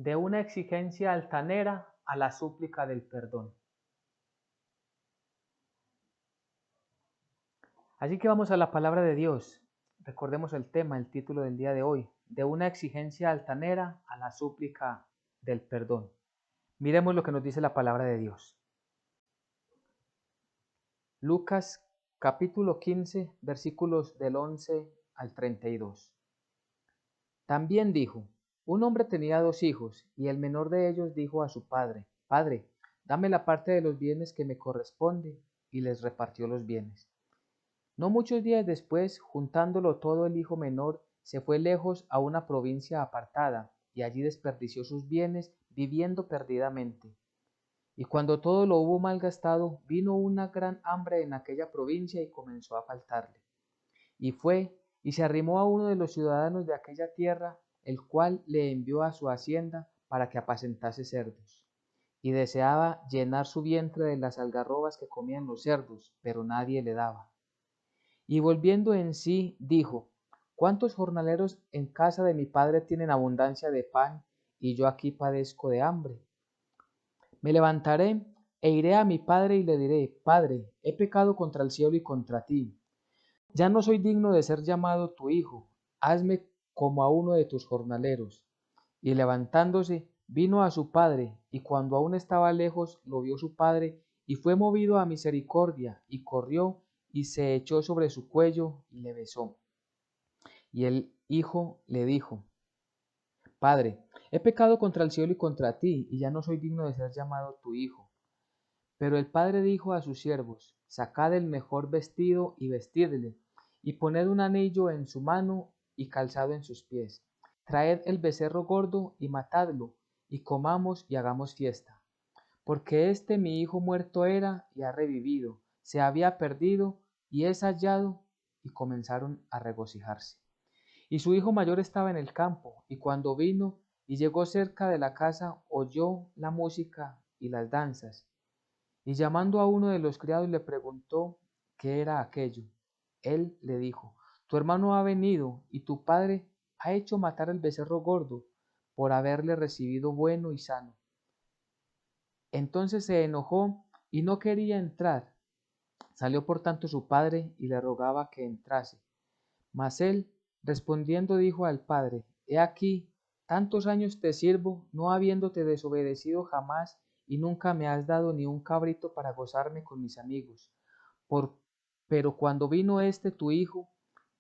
de una exigencia altanera a la súplica del perdón. Así que vamos a la palabra de Dios. Recordemos el tema, el título del día de hoy, de una exigencia altanera a la súplica del perdón. Miremos lo que nos dice la palabra de Dios. Lucas capítulo 15, versículos del 11 al 32. También dijo, un hombre tenía 2 hijos, y el menor de ellos dijo a su padre, Padre, dame la parte de los bienes que me corresponde, y les repartió los bienes. No muchos días después, juntándolo todo, el hijo menor se fue lejos a una provincia apartada, y allí desperdició sus bienes, viviendo perdidamente. Y cuando todo lo hubo malgastado, vino una gran hambre en aquella provincia y comenzó a faltarle. Y fue y se arrimó a uno de los ciudadanos de aquella tierra, el cual le envió a su hacienda para que apacentase cerdos. Y deseaba llenar su vientre de las algarrobas que comían los cerdos, pero nadie le daba. Y volviendo en sí, dijo, ¿cuántos jornaleros en casa de mi padre tienen abundancia de pan, y yo aquí padezco de hambre? Me levantaré e iré a mi padre y le diré, Padre, he pecado contra el cielo y contra ti. Ya no soy digno de ser llamado tu hijo, hazme como a uno de tus jornaleros. Y levantándose, vino a su padre, y cuando aún estaba lejos, lo vio su padre, y fue movido a misericordia, y corrió, y se echó sobre su cuello, y le besó. Y el hijo le dijo, Padre, he pecado contra el cielo y contra ti, y ya no soy digno de ser llamado tu hijo. Pero el padre dijo a sus siervos, sacad el mejor vestido y vestidle, y poned un anillo en su mano y calzado en sus pies. Traed el becerro gordo y matadlo, y comamos y hagamos fiesta. Porque este mi hijo muerto era y ha revivido, se había perdido y es hallado, y comenzaron a regocijarse. Y su hijo mayor estaba en el campo, y cuando vino y llegó cerca de la casa, oyó la música y las danzas. Y llamando a uno de los criados le preguntó qué era aquello. Él le dijo, tu hermano ha venido y tu padre ha hecho matar el becerro gordo por haberle recibido bueno y sano. Entonces se enojó y no quería entrar. Salió por tanto su padre y le rogaba que entrase. Mas él, respondiendo, dijo al padre, he aquí, tantos años te sirvo, no habiéndote desobedecido jamás, y nunca me has dado ni un cabrito para gozarme con mis amigos. Por, pero cuando vino este tu hijo,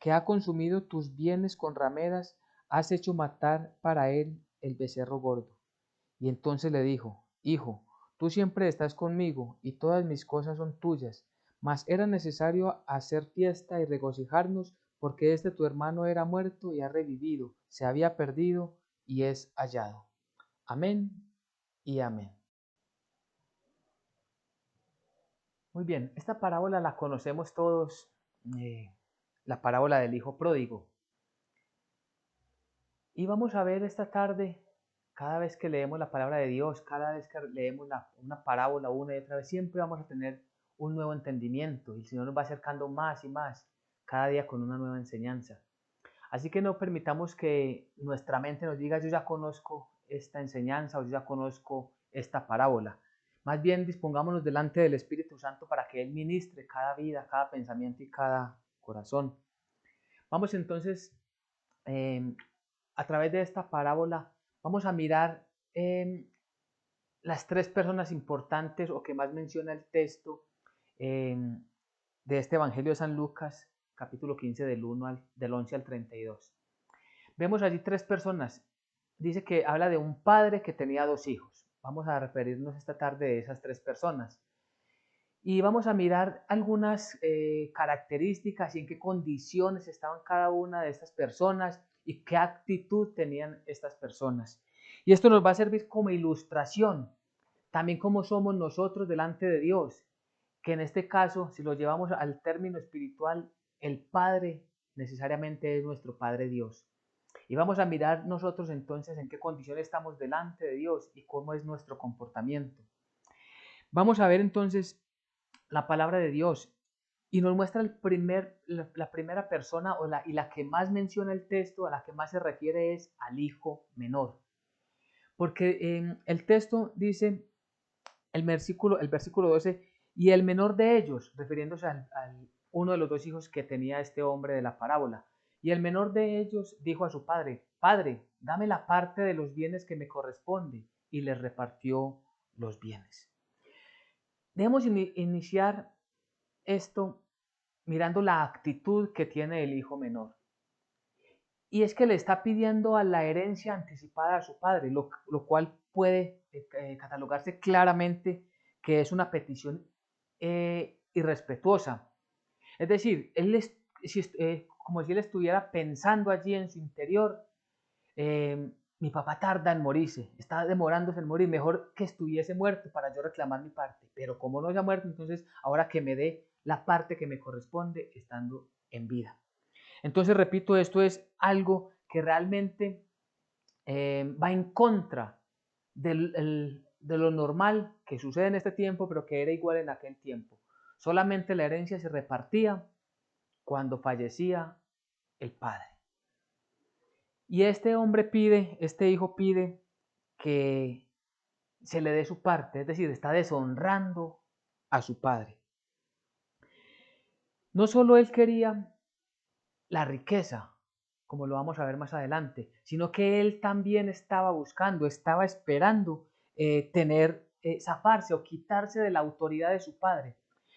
que ha consumido tus bienes con rameras, has hecho matar para él el becerro gordo. Y entonces le dijo, Hijo, tú siempre estás conmigo, y todas mis cosas son tuyas, mas era necesario hacer fiesta y regocijarnos, porque este tu hermano era muerto y ha revivido, se había perdido y es hallado. Amén y amén. Muy bien, esta parábola la conocemos todos, la parábola del hijo pródigo. Y vamos a ver esta tarde, cada vez que leemos la palabra de Dios, cada vez que leemos una parábola una y otra vez, siempre vamos a tener un nuevo entendimiento y el Señor nos va acercando más y más, cada día con una nueva enseñanza. Así que no permitamos que nuestra mente nos diga, yo ya conozco esta enseñanza o yo ya conozco esta parábola. Más bien dispongámonos delante del Espíritu Santo para que Él ministre cada vida, cada pensamiento y cada corazón. Vamos entonces eh, a través de esta parábola, vamos a mirar las 3 personas importantes o que más menciona el texto eh, de este Evangelio de San Lucas, capítulo 15, del 11 al 32. Vemos allí 3 personas. Dice que habla de un padre que tenía 2 hijos. Vamos a referirnos esta tarde de esas 3 personas. Y vamos a mirar algunas características y en qué condiciones estaban cada una de estas personas y qué actitud tenían estas personas. Y esto nos va a servir como ilustración, también cómo somos nosotros delante de Dios, que en este caso, si lo llevamos al término espiritual, el Padre necesariamente es nuestro Padre Dios. Y vamos a mirar nosotros entonces en qué condiciones estamos delante de Dios y cómo es nuestro comportamiento. Vamos a ver entonces la palabra de Dios y nos muestra la primera persona y la que más menciona el texto, a la que más se refiere es al hijo menor. porque el texto dice, el versículo 12, y el menor de ellos, refiriéndose al uno de los dos hijos que tenía este hombre de la parábola, y el menor de ellos dijo a su padre, Padre, dame la parte de los bienes que me corresponde, y les repartió los bienes. Debemos iniciar esto mirando la actitud que tiene el hijo menor. Y es que le está pidiendo a la herencia anticipada a su padre, lo cual puede catalogarse claramente que es una petición irrespetuosa. Es decir, como si él estuviera pensando allí en su interior, mi papá tarda en morirse, está demorándose en morir, mejor que estuviese muerto para yo reclamar mi parte, pero como no se ha muerto, entonces ahora que me dé la parte que me corresponde estando en vida. Entonces, repito, esto es algo que realmente va en contra de lo normal que sucede en este tiempo, pero que era igual en aquel tiempo. Solamente la herencia se repartía cuando fallecía el padre. Y este hombre pide, este hijo pide que se le dé su parte, es decir, está deshonrando a su padre. No solo él quería la riqueza, como lo vamos a ver más adelante, sino que él también estaba buscando, estaba esperando zafarse o quitarse de la autoridad de su padre.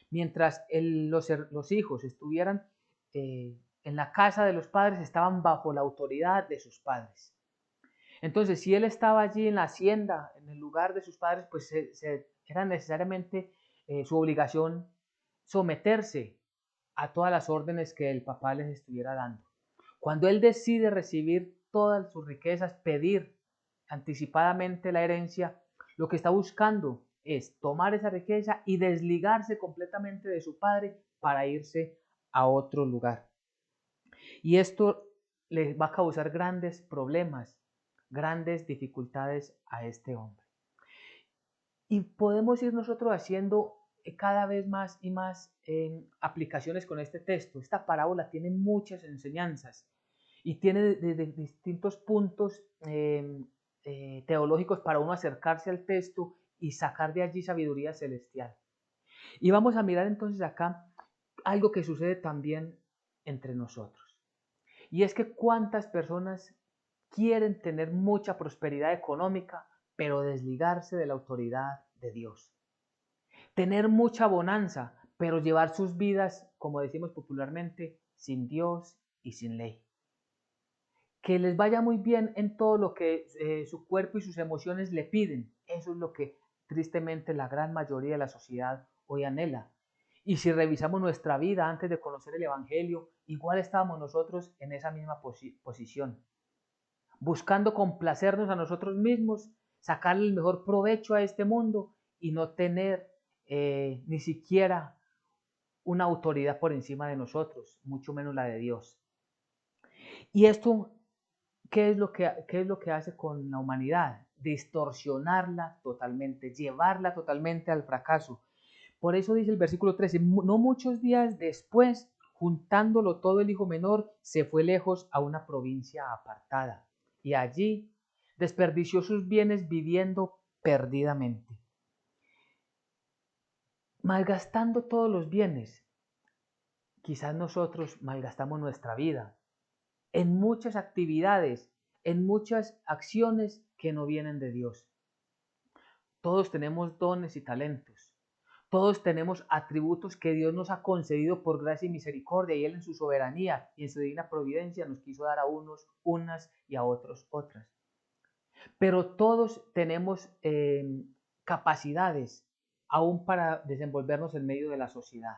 Mientras los hijos estuvieran en la casa de los padres, estaban bajo la autoridad de sus padres. Entonces, si él estaba allí en la hacienda, en el lugar de sus padres, pues era necesariamente su obligación someterse a todas las órdenes que el papá les estuviera dando. Cuando él decide recibir todas sus riquezas, pedir anticipadamente la herencia, lo que está buscando es tomar esa riqueza y desligarse completamente de su padre para irse a otro lugar. Y esto le va a causar grandes problemas, grandes dificultades a este hombre. Y podemos ir nosotros haciendo cada vez más y más aplicaciones con este texto. Esta parábola tiene muchas enseñanzas y tiene de distintos puntos teológicos para uno acercarse al texto y sacar de allí sabiduría celestial. Y vamos a mirar entonces acá algo que sucede también entre nosotros. Y es que cuántas personas quieren tener mucha prosperidad económica, pero desligarse de la autoridad de Dios. Tener mucha bonanza, pero llevar sus vidas, como decimos popularmente, sin Dios y sin ley. Que les vaya muy bien en todo lo que su cuerpo y sus emociones le piden. Eso es lo que tristemente la gran mayoría de la sociedad hoy anhela. Y si revisamos nuestra vida antes de conocer el Evangelio, igual estábamos nosotros en esa misma posición. Buscando complacernos a nosotros mismos, sacarle el mejor provecho a este mundo y no tener ni siquiera una autoridad por encima de nosotros, mucho menos la de Dios. Y esto, qué es lo que hace con la humanidad? Distorsionarla totalmente, llevarla totalmente al fracaso. Por eso dice el versículo 13, no muchos días después, juntándolo todo el hijo menor, se fue lejos a una provincia apartada. Y allí desperdició sus bienes viviendo perdidamente. Malgastando todos los bienes. Quizás nosotros malgastamos nuestra vida en muchas actividades, en muchas acciones que no vienen de Dios. Todos tenemos dones y talentos. Todos tenemos atributos que Dios nos ha concedido por gracia y misericordia, y Él en su soberanía y en su divina providencia nos quiso dar a unos unas y a otros otras. Pero todos tenemos capacidades aún para desenvolvernos en medio de la sociedad,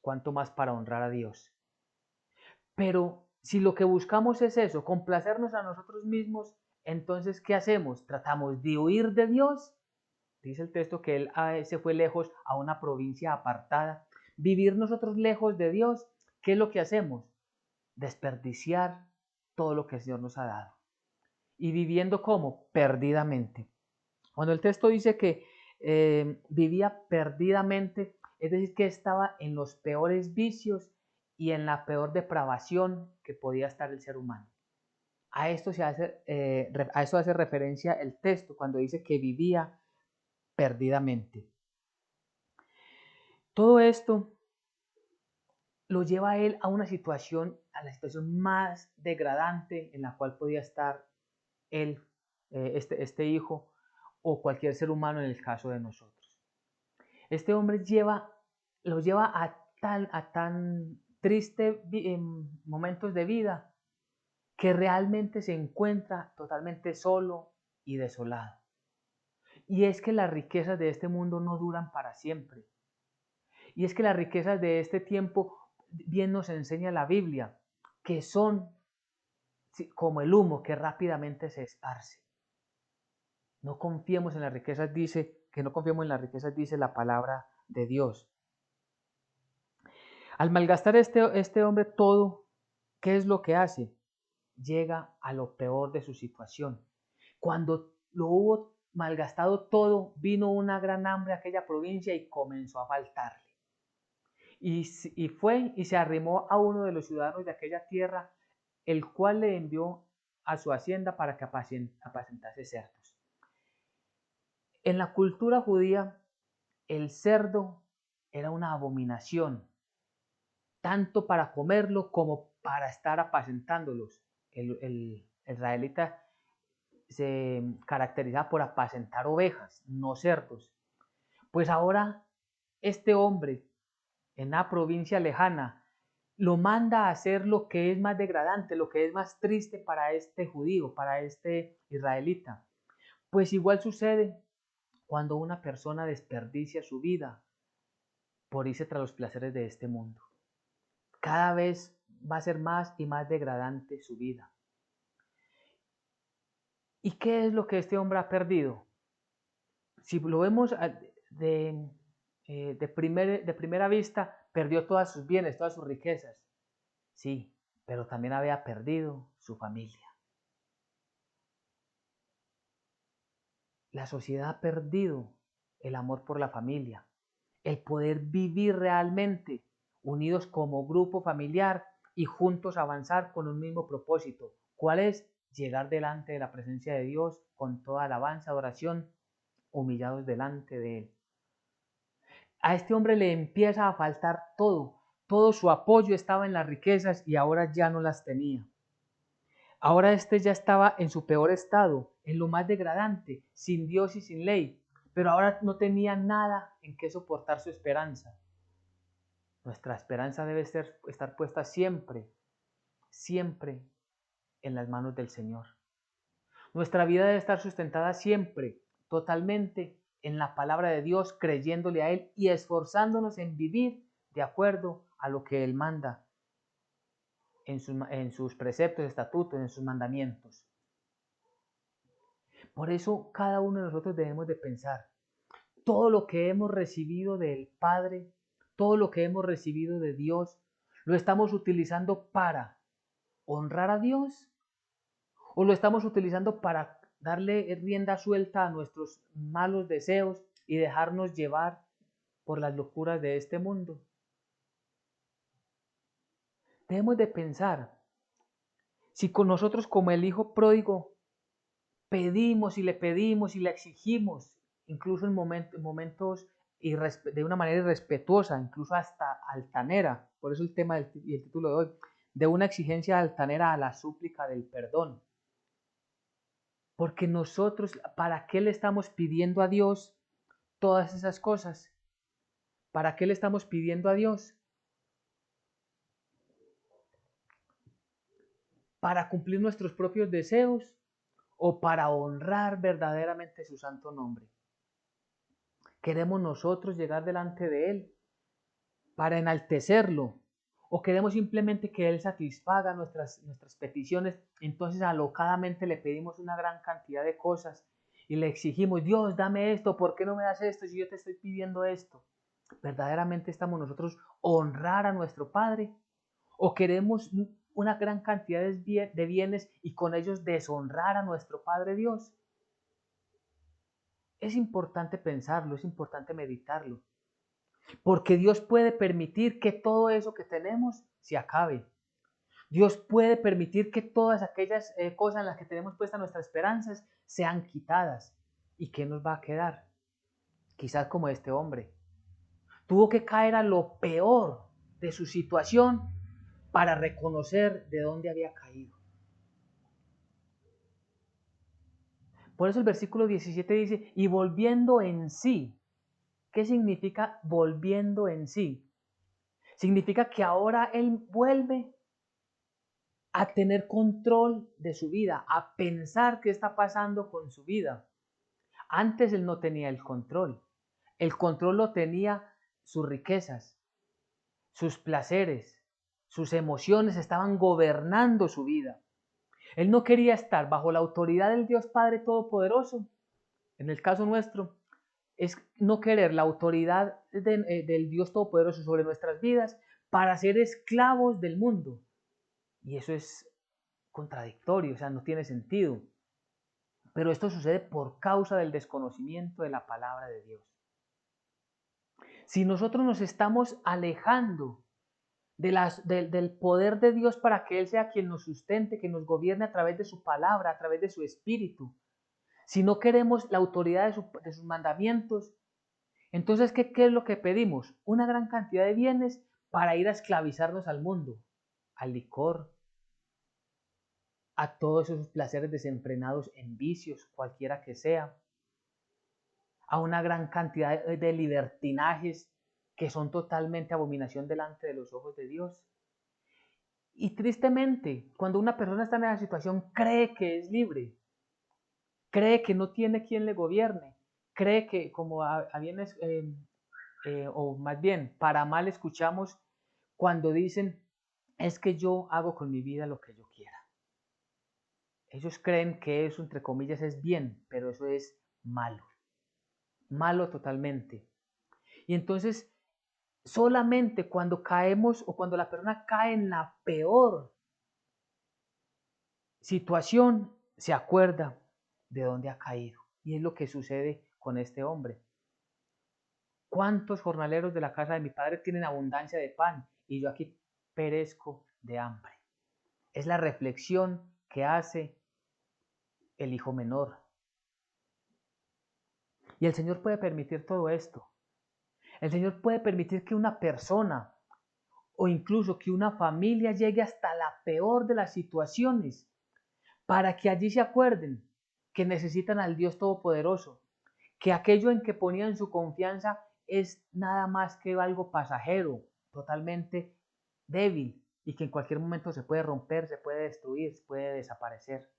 cuanto más para honrar a Dios. Pero si lo que buscamos es eso, complacernos a nosotros mismos, entonces ¿qué hacemos? ¿Tratamos de huir de Dios? Dice el texto que él se fue lejos a una provincia apartada. Vivir nosotros lejos de Dios, ¿qué es lo que hacemos? Desperdiciar todo lo que el Señor nos ha dado. Y viviendo ¿cómo? Perdidamente. Cuando el texto dice que vivía perdidamente, es decir, que estaba en los peores vicios y en la peor depravación que podía estar el ser humano. A esto hace referencia el texto cuando dice que vivía perdidamente. Todo esto lo lleva a él a la situación más degradante en la cual podía estar él, este hijo o cualquier ser humano en el caso de nosotros. Este hombre lo lleva a tan tristes momentos de vida que realmente se encuentra totalmente solo y desolado. Y es que las riquezas de este mundo no duran para siempre. Y es que las riquezas de este tiempo, bien nos enseña la Biblia, que son como el humo que rápidamente se esparce. No confiemos en las riquezas, no confiemos en las riquezas, dice la palabra de Dios. Al malgastar este hombre todo, ¿qué es lo que hace? Llega a lo peor de su situación. Cuando lo hubo malgastado todo, vino una gran hambre a aquella provincia y comenzó a faltarle. Y fue y se arrimó a uno de los ciudadanos de aquella tierra, el cual le envió a su hacienda para que apacentase cerdos. En la cultura judía, el cerdo era una abominación, tanto para comerlo como para estar apacentándolos. El israelita se caracteriza por apacentar ovejas, no cerdos. Pues ahora este hombre en una provincia lejana lo manda a hacer lo que es más degradante, lo que es más triste para este judío, para este israelita. Pues igual sucede cuando una persona desperdicia su vida por irse tras los placeres de este mundo. Cada vez va a ser más y más degradante su vida. ¿Y qué es lo que este hombre ha perdido? Si lo vemos de primera vista, perdió todas sus bienes, todas sus riquezas. Sí, pero también había perdido su familia. La sociedad ha perdido el amor por la familia, el poder vivir realmente unidos como grupo familiar y juntos avanzar con un mismo propósito. ¿Cuál es? Llegar delante de la presencia de Dios con toda alabanza, adoración, humillados delante de Él. A este hombre le empieza a faltar todo. Todo su apoyo estaba en las riquezas y ahora ya no las tenía. Ahora este ya estaba en su peor estado, en lo más degradante, sin Dios y sin ley, pero ahora no tenía nada en que soportar su esperanza. Nuestra esperanza debe estar puesta siempre, siempre en las manos del Señor. Nuestra vida debe estar sustentada siempre, totalmente en la palabra de Dios, creyéndole a Él y esforzándonos en vivir de acuerdo a lo que Él manda en sus preceptos, estatutos, en sus mandamientos. Por eso cada uno de nosotros debemos de pensar, todo lo que hemos recibido del Padre, todo lo que hemos recibido de Dios, ¿lo estamos utilizando para honrar a Dios? ¿O lo estamos utilizando para darle rienda suelta a nuestros malos deseos y dejarnos llevar por las locuras de este mundo? Debemos de pensar, si con nosotros como el hijo pródigo pedimos y le exigimos, incluso en momentos de una manera irrespetuosa, incluso hasta altanera, por eso el tema y el título de hoy, de una exigencia altanera a la súplica del perdón. Porque nosotros, ¿para qué le estamos pidiendo a Dios todas esas cosas? ¿Para qué le estamos pidiendo a Dios? ¿Para cumplir nuestros propios deseos o para honrar verdaderamente su santo nombre? ¿Queremos nosotros llegar delante de Él para enaltecerlo? ¿O queremos simplemente que Él satisfaga nuestras peticiones? Entonces alocadamente le pedimos una gran cantidad de cosas y le exigimos, Dios, dame esto, ¿por qué no me das esto si yo te estoy pidiendo esto? ¿Verdaderamente estamos nosotros honrar a nuestro Padre? ¿O queremos una gran cantidad de bienes y con ellos deshonrar a nuestro Padre Dios? Es importante pensarlo, es importante meditarlo. Porque Dios puede permitir que todo eso que tenemos se acabe. Dios puede permitir que todas aquellas cosas en las que tenemos puestas nuestras esperanzas sean quitadas. ¿Y qué nos va a quedar? Quizás como este hombre. Tuvo que caer a lo peor de su situación para reconocer de dónde había caído. Por eso el versículo 17 dice, y volviendo en sí. ¿Qué significa volviendo en sí? Significa que ahora él vuelve a tener control de su vida, a pensar qué está pasando con su vida. Antes él no tenía el control. El control lo tenía sus riquezas, sus placeres, sus emociones estaban gobernando su vida. Él no quería estar bajo la autoridad del Dios Padre Todopoderoso. En el caso nuestro, es no querer la autoridad del Dios Todopoderoso sobre nuestras vidas para ser esclavos del mundo. Y eso es contradictorio, o sea, no tiene sentido. Pero esto sucede por causa del desconocimiento de la palabra de Dios. Si nosotros nos estamos alejando del poder de Dios para que Él sea quien nos sustente, que nos gobierne a través de su palabra, a través de su espíritu, si no queremos la autoridad de sus mandamientos, entonces, ¿qué es lo que pedimos? Una gran cantidad de bienes para ir a esclavizarnos al mundo, al licor, a todos esos placeres desenfrenados en vicios, cualquiera que sea, a una gran cantidad de libertinajes que son totalmente abominación delante de los ojos de Dios. Y tristemente, cuando una persona está en esa situación, cree que es libre, cree que no tiene quien le gobierne, cree que, como o más bien, para mal escuchamos cuando dicen, es que yo hago con mi vida lo que yo quiera. Ellos creen que eso, entre comillas, es bien, pero eso es malo, malo totalmente. Y entonces, solamente cuando caemos o cuando la persona cae en la peor situación, se acuerda de dónde ha caído. Y es lo que sucede con este hombre. ¿Cuántos jornaleros de la casa de mi padre tienen abundancia de pan y yo aquí perezco de hambre? Es la reflexión que hace el hijo menor. Y el Señor puede permitir todo esto. El Señor puede permitir que una persona o incluso que una familia llegue hasta la peor de las situaciones para que allí se acuerden que necesitan al Dios Todopoderoso, que aquello en que ponían su confianza es nada más que algo pasajero, totalmente débil y que en cualquier momento se puede romper, se puede destruir, se puede desaparecer.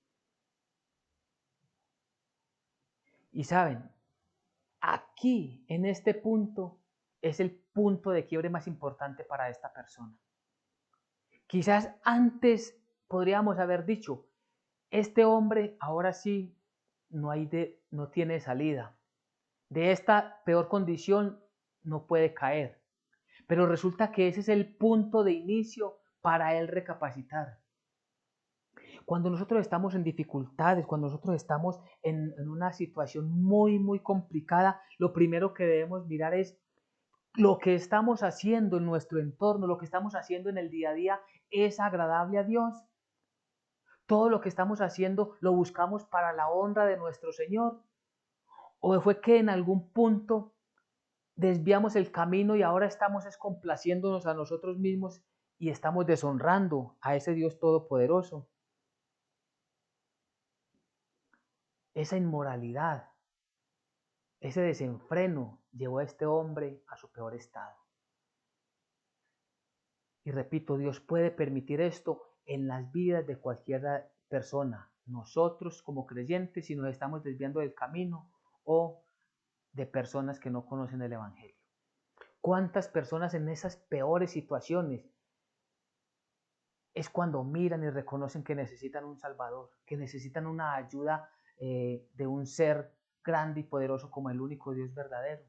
Y saben, aquí, en este punto, es el punto de quiebre más importante para esta persona. Quizás antes podríamos haber dicho, este hombre ahora sí no tiene salida. De esta peor condición no puede caer. Pero resulta que ese es el punto de inicio para él recapacitar. Cuando nosotros estamos en dificultades, cuando nosotros estamos en una situación muy, muy complicada, lo primero que debemos mirar es lo que estamos haciendo en nuestro entorno, lo que estamos haciendo en el día a día, ¿es agradable a Dios? Todo lo que estamos haciendo lo buscamos para la honra de nuestro Señor. ¿O fue que en algún punto desviamos el camino y ahora estamos complaciéndonos a nosotros mismos y estamos deshonrando a ese Dios todopoderoso? Esa inmoralidad, ese desenfreno llevó a este hombre a su peor estado. Y repito, Dios puede permitir esto en las vidas de cualquier persona. Nosotros como creyentes, si nos estamos desviando del camino, o de personas que no conocen el Evangelio. ¿Cuántas personas en esas peores situaciones es cuando miran y reconocen que necesitan un Salvador, que necesitan una ayuda de un ser grande y poderoso como el único Dios verdadero?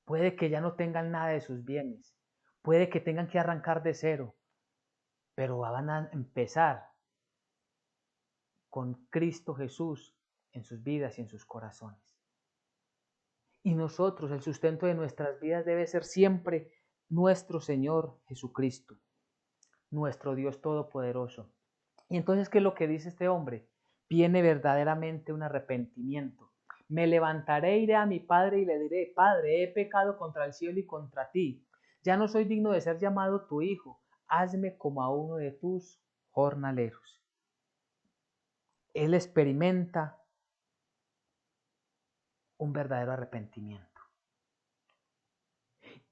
Puede que ya no tengan nada de sus bienes, puede que tengan que arrancar de cero, pero van a empezar con Cristo Jesús en sus vidas y en sus corazones. Y nosotros, el sustento de nuestras vidas debe ser siempre nuestro Señor Jesucristo. nuestro Dios Todopoderoso. Y entonces, ¿qué es lo que dice este hombre? Viene verdaderamente un arrepentimiento. Me levantaré, iré a mi padre y le diré, Padre, he pecado contra el cielo y contra ti. Ya no soy digno de ser llamado tu hijo. Hazme como a uno de tus jornaleros. Él experimenta un verdadero arrepentimiento.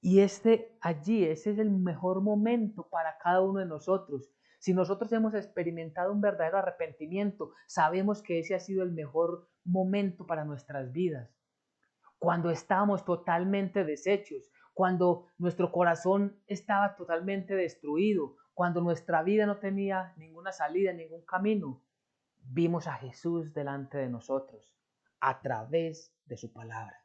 Y ese es el mejor momento para cada uno de nosotros. Si nosotros hemos experimentado un verdadero arrepentimiento, sabemos que ese ha sido el mejor momento para nuestras vidas. Cuando estábamos totalmente deshechos, cuando nuestro corazón estaba totalmente destruido, cuando nuestra vida no tenía ninguna salida, ningún camino, vimos a Jesús delante de nosotros a través de su palabra.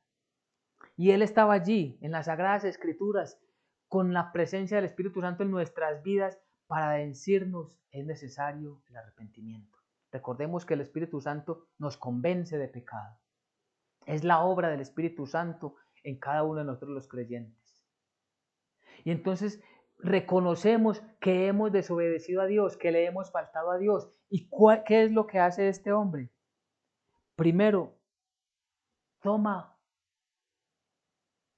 Y Él estaba allí, en las Sagradas Escrituras, con la presencia del Espíritu Santo en nuestras vidas para decirnos es necesario el arrepentimiento. Recordemos que el Espíritu Santo nos convence de pecado. Es la obra del Espíritu Santo en cada uno de nosotros los creyentes. Y entonces reconocemos que hemos desobedecido a Dios, que le hemos faltado a Dios. ¿Y qué es lo que hace este hombre? Primero, toma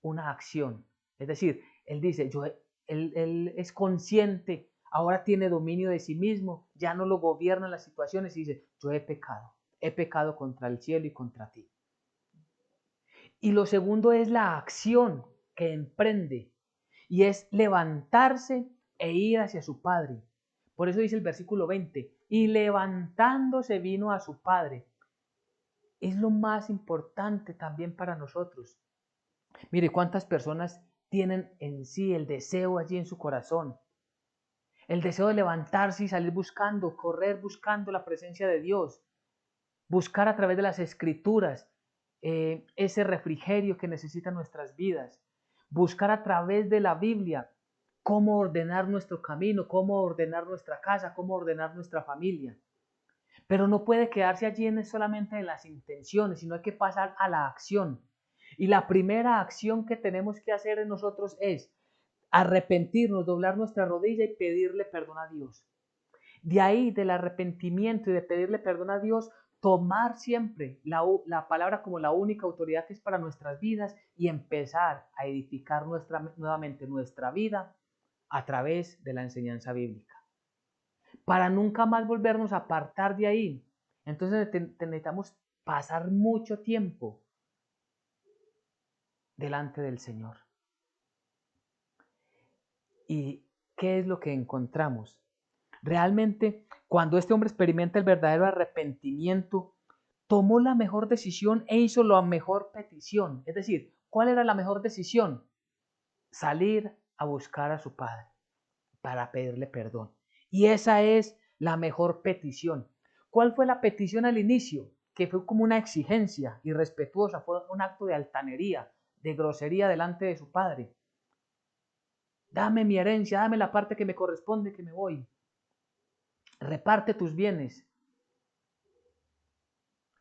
una acción. Es decir, él dice, él es consciente, ahora tiene dominio de sí mismo, ya no lo gobiernan las situaciones y dice, yo he pecado contra el cielo y contra ti. Y lo segundo es la acción que emprende y es levantarse e ir hacia su padre. Por eso dice el versículo 20, y levantándose vino a su padre. Es lo más importante también para nosotros. Mire cuántas personas tienen en sí el deseo allí en su corazón. El deseo de levantarse y salir buscando, correr buscando la presencia de Dios. Buscar a través de las escrituras ese refrigerio que necesitan nuestras vidas. Buscar a través de la Biblia cómo ordenar nuestro camino, cómo ordenar nuestra casa, cómo ordenar nuestra familia. Pero no puede quedarse allí solamente en las intenciones, sino hay que pasar a la acción. Y la primera acción que tenemos que hacer en nosotros es arrepentirnos, doblar nuestra rodilla y pedirle perdón a Dios. De ahí, del arrepentimiento y de pedirle perdón a Dios, tomar siempre la palabra como la única autoridad que es para nuestras vidas y empezar a edificar nuevamente nuestra vida a través de la enseñanza bíblica. Para nunca más volvernos a apartar de ahí. Entonces necesitamos pasar mucho tiempo delante del Señor. ¿Y qué es lo que encontramos? Realmente, cuando este hombre experimenta el verdadero arrepentimiento, tomó la mejor decisión e hizo la mejor petición. Es decir, ¿cuál era la mejor decisión? Salir a buscar a su padre para pedirle perdón. Y esa es la mejor petición. ¿Cuál fue la petición al inicio? Que fue como una exigencia irrespetuosa, fue un acto de altanería, de grosería delante de su padre. Dame mi herencia, dame la parte que me corresponde, que me voy. Reparte tus bienes.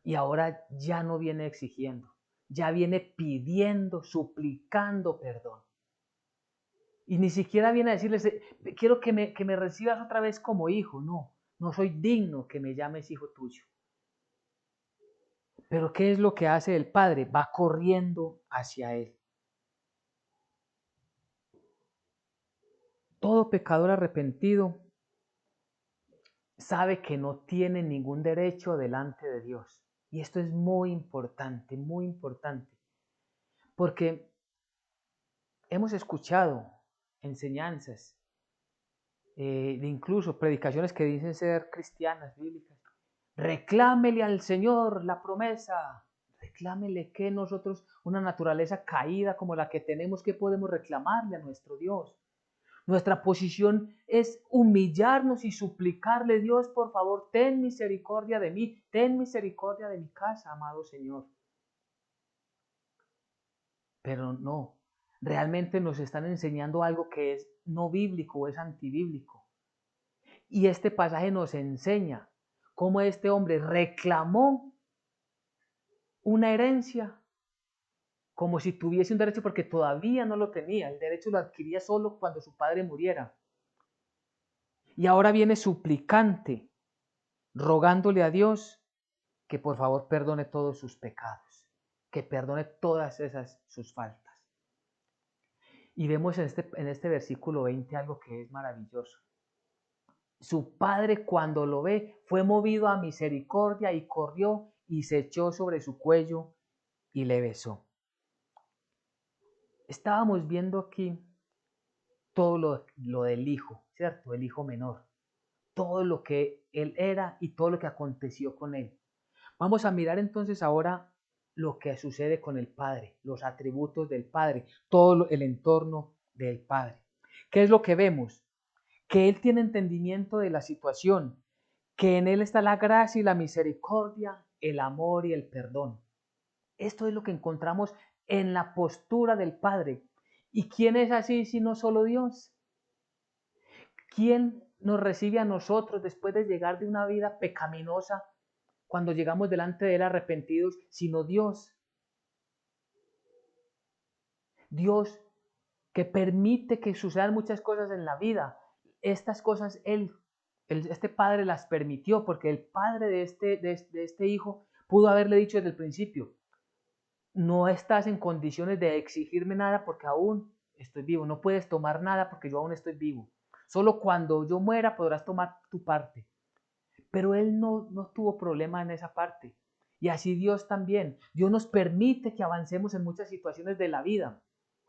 Y ahora ya no viene exigiendo, ya viene pidiendo, suplicando perdón. Y ni siquiera viene a decirles, quiero que me recibas otra vez como hijo. No, no soy digno que me llames hijo tuyo. Pero ¿qué es lo que hace el padre? Va corriendo hacia él. Todo pecador arrepentido sabe que no tiene ningún derecho delante de Dios. Y esto es muy importante, muy importante. Porque hemos escuchado enseñanzas, de incluso predicaciones que dicen ser cristianas, bíblicas. Reclámele al Señor la promesa. Reclámele que nosotros, una naturaleza caída como la que tenemos, que podemos reclamarle a nuestro Dios. Nuestra posición es humillarnos y suplicarle, Dios, por favor, ten misericordia de mí, ten misericordia de mi casa, amado Señor. Pero no, realmente nos están enseñando algo que es no bíblico, es antibíblico. Y este pasaje nos enseña cómo este hombre reclamó una herencia como si tuviese un derecho porque todavía no lo tenía. El derecho lo adquiría solo cuando su padre muriera. Y ahora viene suplicante, rogándole a Dios que por favor perdone todos sus pecados, que perdone todas esas sus faltas. Y vemos en este versículo 20 algo que es maravilloso. Su padre, cuando lo ve, fue movido a misericordia y corrió y se echó sobre su cuello y le besó. Estábamos viendo aquí todo lo del hijo, ¿cierto? El hijo menor. Todo lo que él era y todo lo que aconteció con él. Vamos a mirar entonces ahora lo que sucede con el Padre, los atributos del Padre, todo el entorno del Padre. ¿Qué es lo que vemos? Que Él tiene entendimiento de la situación, que en Él está la gracia y la misericordia, el amor y el perdón. Esto es lo que encontramos en la postura del Padre. ¿Y quién es así sino solo Dios? ¿Quién nos recibe a nosotros después de llegar de una vida pecaminosa cuando llegamos delante de Él arrepentidos, sino Dios? Dios que permite que sucedan muchas cosas en la vida. Estas cosas este padre las permitió porque el padre de este hijo pudo haberle dicho desde el principio, no estás en condiciones de exigirme nada porque aún estoy vivo, no puedes tomar nada porque yo aún estoy vivo. Solo cuando yo muera podrás tomar tu parte. Pero él no tuvo problema en esa parte. Y así Dios también. Dios nos permite que avancemos en muchas situaciones de la vida.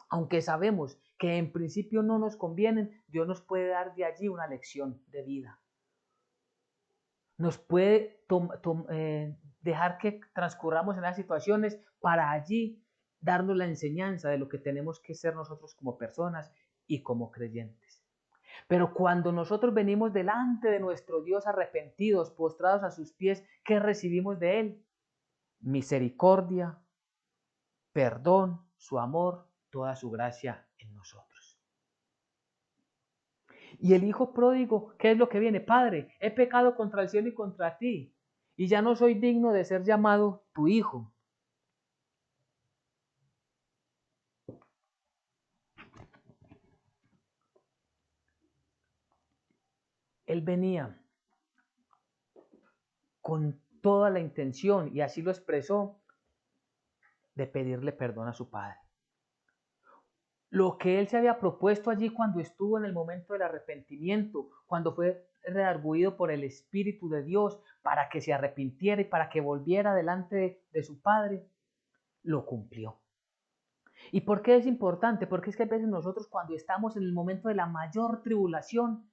Aunque sabemos que en principio no nos convienen, Dios nos puede dar de allí una lección de vida. Nos puede dejar que transcurramos en las situaciones para allí darnos la enseñanza de lo que tenemos que ser nosotros como personas y como creyentes. Pero cuando nosotros venimos delante de nuestro Dios arrepentidos, postrados a sus pies, ¿qué recibimos de Él? Misericordia, perdón, su amor, toda su gracia en nosotros. Y el hijo pródigo, ¿qué es lo que viene? Padre, he pecado contra el cielo y contra ti, y ya no soy digno de ser llamado tu hijo. Él venía con toda la intención, y así lo expresó, de pedirle perdón a su padre. Lo que él se había propuesto allí cuando estuvo en el momento del arrepentimiento, cuando fue redarguido por el Espíritu de Dios para que se arrepintiera y para que volviera delante de su padre, lo cumplió. ¿Y por qué es importante? Porque es que a veces nosotros cuando estamos en el momento de la mayor tribulación,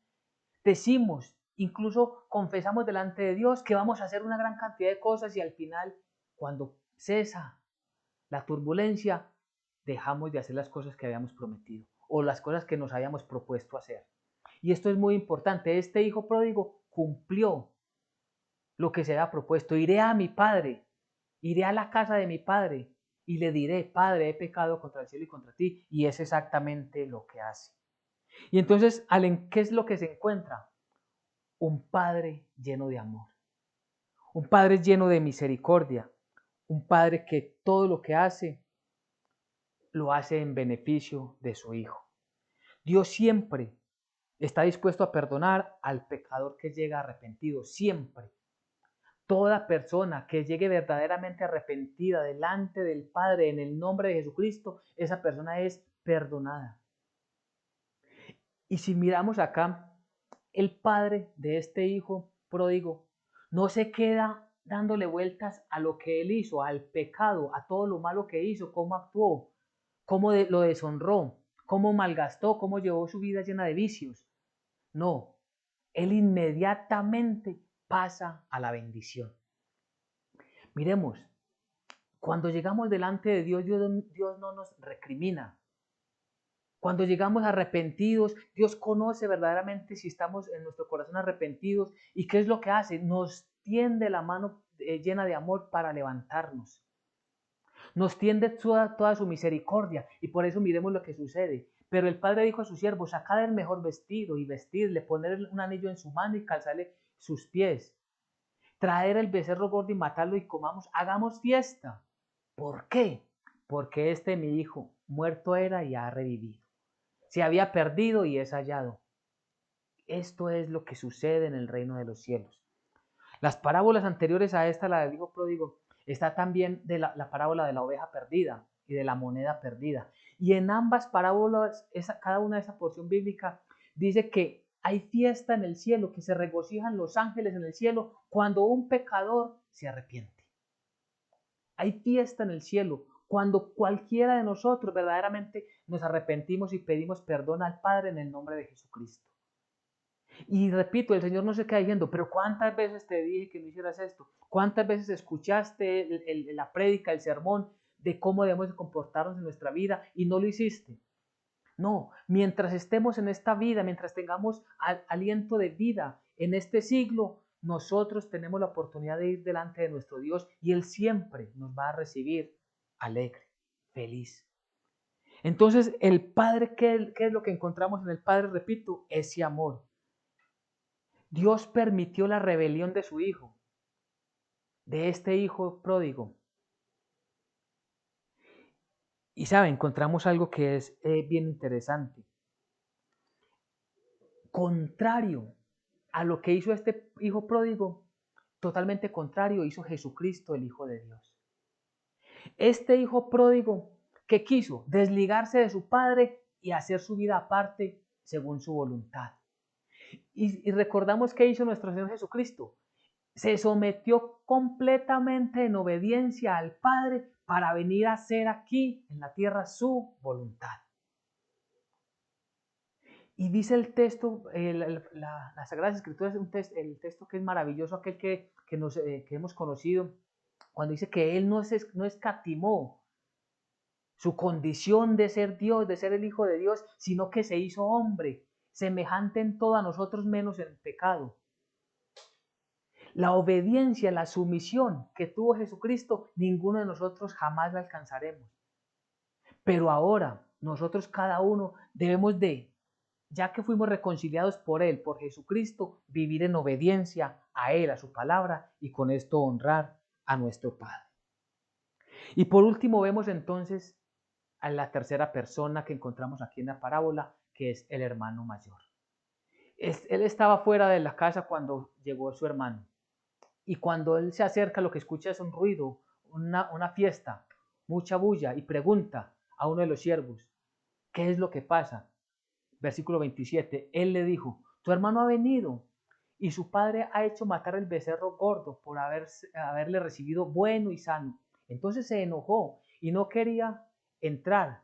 decimos, incluso confesamos delante de Dios que vamos a hacer una gran cantidad de cosas y al final, cuando cesa la turbulencia, dejamos de hacer las cosas que habíamos prometido o las cosas que nos habíamos propuesto hacer. Y esto es muy importante. Este hijo pródigo cumplió lo que se había propuesto. Iré a mi padre, iré a la casa de mi padre y le diré, Padre, he pecado contra el cielo y contra ti. Y es exactamente lo que hace. Y entonces, ¿qué es lo que se encuentra? Un padre lleno de amor, un padre lleno de misericordia, un padre que todo lo que hace, lo hace en beneficio de su hijo. Dios siempre está dispuesto a perdonar al pecador que llega arrepentido, siempre. Toda persona que llegue verdaderamente arrepentida delante del Padre en el nombre de Jesucristo, esa persona es perdonada. Y si miramos acá, el padre de este hijo pródigo no se queda dándole vueltas a lo que él hizo, al pecado, a todo lo malo que hizo, cómo actuó, cómo lo deshonró, cómo malgastó, cómo llevó su vida llena de vicios. No, él inmediatamente pasa a la bendición. Miremos, cuando llegamos delante de Dios, Dios no nos recrimina. Cuando llegamos arrepentidos, Dios conoce verdaderamente si estamos en nuestro corazón arrepentidos. ¿Y qué es lo que hace? Nos tiende la mano llena de amor para levantarnos. Nos tiende toda su misericordia. Y por eso miremos lo que sucede. Pero el padre dijo a su siervo, sacad el mejor vestido y vestirle, ponerle un anillo en su mano y calzarle sus pies. Traer el becerro gordo y matarlo y comamos, hagamos fiesta. ¿Por qué? Porque mi hijo muerto era y ha revivido. Se había perdido y es hallado. Esto es lo que sucede en el reino de los cielos. Las parábolas anteriores a esta, la del hijo pródigo, está también de la parábola de la oveja perdida y de la moneda perdida. Y en ambas parábolas, cada una de esa porción bíblica dice que hay fiesta en el cielo, que se regocijan los ángeles en el cielo cuando un pecador se arrepiente. Hay fiesta en el cielo cuando cualquiera de nosotros verdaderamente nos arrepentimos y pedimos perdón al Padre en el nombre de Jesucristo. Y repito, el Señor no se queda diciendo, pero ¿cuántas veces te dije que no hicieras esto? ¿Cuántas veces escuchaste la prédica, el sermón de cómo debemos de comportarnos en nuestra vida y no lo hiciste? No, mientras estemos en esta vida, mientras tengamos aliento de vida en este siglo, nosotros tenemos la oportunidad de ir delante de nuestro Dios y Él siempre nos va a recibir alegre, feliz. Entonces, el Padre, ¿qué es lo que encontramos en el Padre? Repito, ese amor. Dios permitió la rebelión de su hijo, de este hijo pródigo. Y saben, encontramos algo que es bien interesante. Contrario a lo que hizo este hijo pródigo, totalmente contrario hizo Jesucristo, el Hijo de Dios. Este hijo pródigo, ¿qué quiso? Desligarse de su padre y hacer su vida aparte según su voluntad. Y recordamos qué hizo nuestro Señor Jesucristo. Se sometió completamente en obediencia al Padre para venir a hacer aquí en la tierra su voluntad. Y dice el texto, las Sagradas Escrituras, el texto que es maravilloso, aquel que hemos conocido, cuando dice que Él no escatimó su condición de ser Dios, de ser el Hijo de Dios, sino que se hizo hombre, semejante en todo a nosotros menos en el pecado. La obediencia, la sumisión que tuvo Jesucristo, ninguno de nosotros jamás la alcanzaremos. Pero ahora, nosotros cada uno debemos de, ya que fuimos reconciliados por Él, por Jesucristo, vivir en obediencia a Él, a su palabra, y con esto honrar a nuestro Padre. Y por último vemos entonces a la tercera persona que encontramos aquí en la parábola, que es el hermano mayor. Él estaba fuera de la casa cuando llegó su hermano. Y cuando él se acerca, lo que escucha es un ruido, una fiesta, mucha bulla, y pregunta a uno de los siervos, ¿qué es lo que pasa? Versículo 27, él le dijo, tu hermano ha venido y su padre ha hecho matar el becerro gordo por haberle recibido bueno y sano. Entonces se enojó y no quería entrar.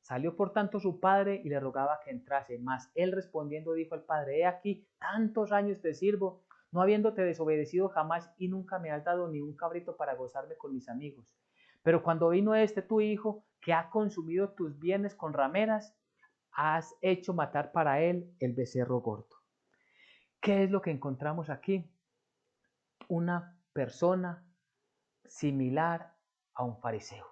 Salió por tanto su padre y le rogaba que entrase, mas él respondiendo dijo al padre, he aquí, tantos años te sirvo, no habiéndote desobedecido jamás y nunca me has dado ni un cabrito para gozarme con mis amigos. Pero cuando vino este tu hijo, que ha consumido tus bienes con rameras, has hecho matar para él el becerro gordo. ¿Qué es lo que encontramos aquí? Una persona similar a un fariseo.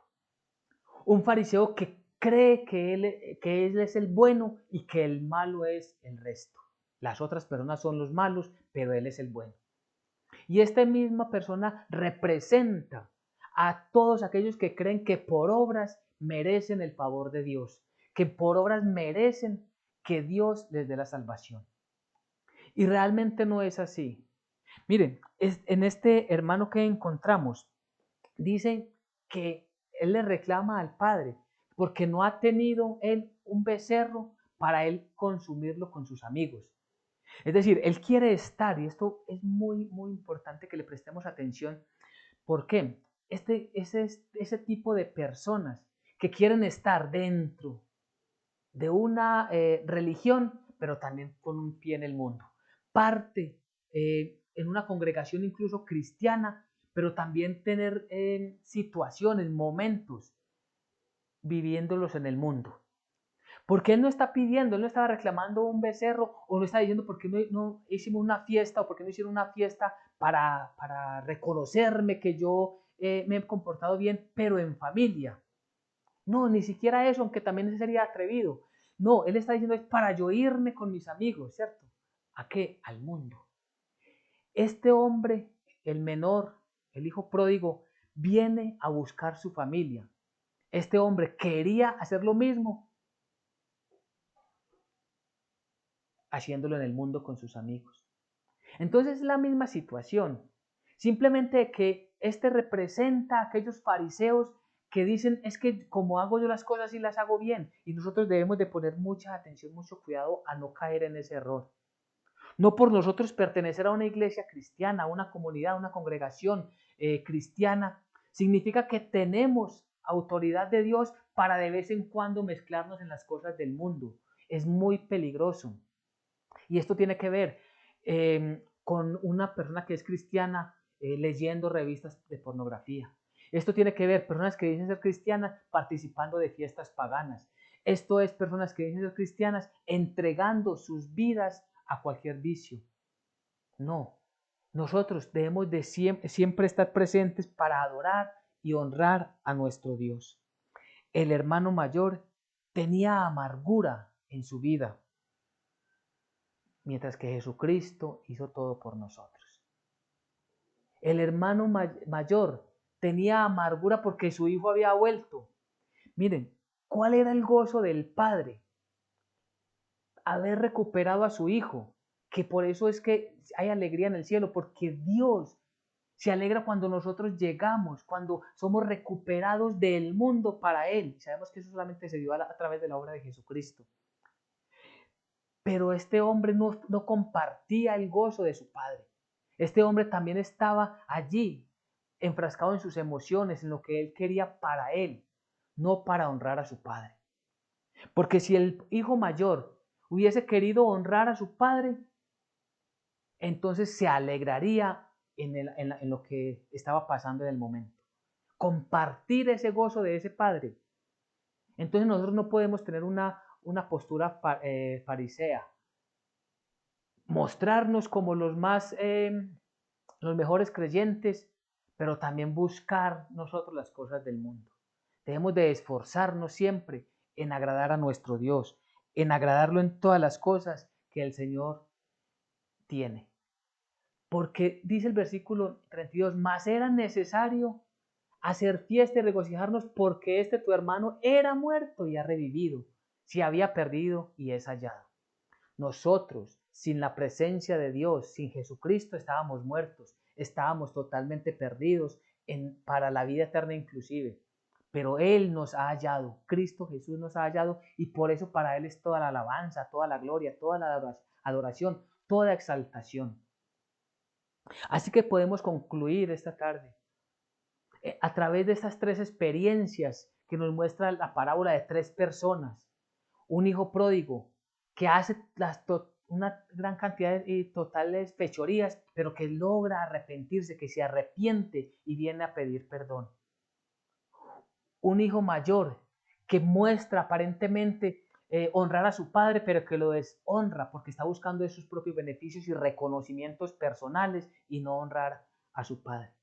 Un fariseo que cree que él es el bueno y que el malo es el resto. Las otras personas son los malos, pero él es el bueno. Y esta misma persona representa a todos aquellos que creen que por obras merecen el favor de Dios, que por obras merecen que Dios les dé la salvación. Y realmente no es así. Miren, en este hermano que encontramos, dice que él le reclama al padre porque no ha tenido él un becerro para él consumirlo con sus amigos. Es decir, él quiere estar, y esto es muy, muy importante que le prestemos atención. ¿Por qué? Ese tipo de personas que quieren estar dentro de una religión, pero también con un pie en el mundo. Parte en una congregación incluso cristiana, pero también tener situaciones, momentos, viviéndolos en el mundo. Porque él no está pidiendo, él no estaba reclamando un becerro, o no está diciendo por qué no hicimos una fiesta, o por qué no hicieron una fiesta para reconocerme que yo me he comportado bien, pero en familia. No, ni siquiera eso, aunque también sería atrevido. No, él está diciendo es para yo irme con mis amigos, ¿cierto? ¿A qué? Al mundo. Este hombre, el menor, el hijo pródigo, viene a buscar su familia. Este hombre quería hacer lo mismo, haciéndolo en el mundo con sus amigos. Entonces es la misma situación, simplemente que este representa a aquellos fariseos que dicen es que como hago yo las cosas y las hago bien, y nosotros debemos de poner mucha atención, mucho cuidado a no caer en ese error. No por nosotros pertenecer a una iglesia cristiana, a una comunidad, a una congregación cristiana, significa que tenemos autoridad de Dios para de vez en cuando mezclarnos en las cosas del mundo. Es muy peligroso. Y esto tiene que ver con una persona que es cristiana leyendo revistas de pornografía. Esto tiene que ver personas que dicen ser cristianas participando de fiestas paganas. Esto es personas que dicen ser cristianas entregando sus vidas a cualquier vicio. No, nosotros debemos de siempre estar presentes para adorar y honrar a nuestro Dios. El hermano mayor tenía amargura en su vida, mientras que Jesucristo hizo todo por nosotros. El hermano mayor tenía amargura porque su hijo había vuelto. Miren, ¿cuál era el gozo del padre? Haber recuperado a su hijo, que por eso es que hay alegría en el cielo, porque Dios se alegra cuando nosotros llegamos, cuando somos recuperados del mundo para Él. Sabemos que eso solamente se dio a través de la obra de Jesucristo. Pero este hombre no compartía el gozo de su padre. Este hombre también estaba allí, enfrascado en sus emociones, en lo que él quería para él, no para honrar a su padre. Porque si el hijo mayor hubiese querido honrar a su padre, entonces se alegraría en lo que estaba pasando en el momento. Compartir ese gozo de ese padre. Entonces nosotros no podemos tener una postura farisea. Mostrarnos como los mejores creyentes, pero también buscar nosotros las cosas del mundo. Debemos de esforzarnos siempre en agradar a nuestro Dios, en agradarlo en todas las cosas que el Señor tiene. Porque dice el versículo 32, mas era necesario hacer fiesta y regocijarnos porque tu hermano era muerto y ha revivido, se había perdido y es hallado. Nosotros, sin la presencia de Dios, sin Jesucristo, estábamos muertos, estábamos totalmente perdidos para la vida eterna inclusive. Pero Él nos ha hallado, Cristo Jesús nos ha hallado y por eso para Él es toda la alabanza, toda la gloria, toda la adoración, toda exaltación. Así que podemos concluir esta tarde a través de estas tres experiencias que nos muestra la parábola de tres personas. Un hijo pródigo que hace una gran cantidad de totales fechorías, pero que logra arrepentirse, que se arrepiente y viene a pedir perdón. Un hijo mayor que muestra aparentemente honrar a su padre, pero que lo deshonra porque está buscando de sus propios beneficios y reconocimientos personales y no honrar a su padre.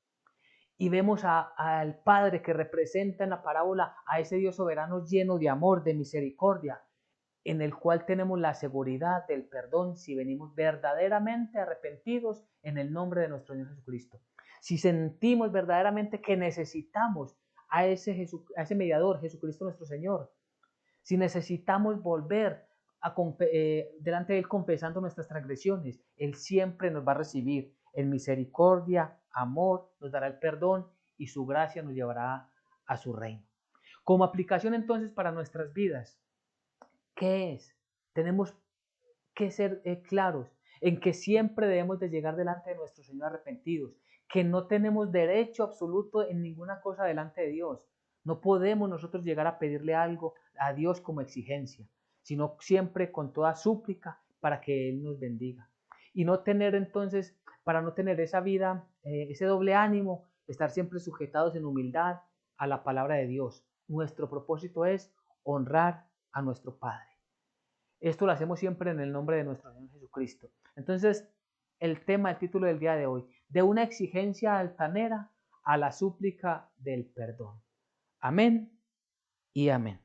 Y vemos al Padre que representa en la parábola a ese Dios soberano lleno de amor, de misericordia, en el cual tenemos la seguridad del perdón si venimos verdaderamente arrepentidos en el nombre de nuestro Señor Jesucristo. Si sentimos verdaderamente que necesitamos a ese mediador, Jesucristo nuestro Señor. Si necesitamos volver delante de Él confesando nuestras transgresiones, Él siempre nos va a recibir en misericordia, amor, nos dará el perdón y su gracia nos llevará a su reino. Como aplicación entonces para nuestras vidas, ¿qué es? Tenemos que ser claros en que siempre debemos de llegar delante de nuestro Señor arrepentidos, que no tenemos derecho absoluto en ninguna cosa delante de Dios. No podemos nosotros llegar a pedirle algo a Dios como exigencia, sino siempre con toda súplica para que Él nos bendiga. Y no tener entonces, para no tener esa vida, ese doble ánimo, estar siempre sujetados en humildad a la palabra de Dios. Nuestro propósito es honrar a nuestro Padre. Esto lo hacemos siempre en el nombre de nuestro Señor Jesucristo. Entonces, el título del día de hoy, de una exigencia altanera a la súplica del perdón. Amén y amén.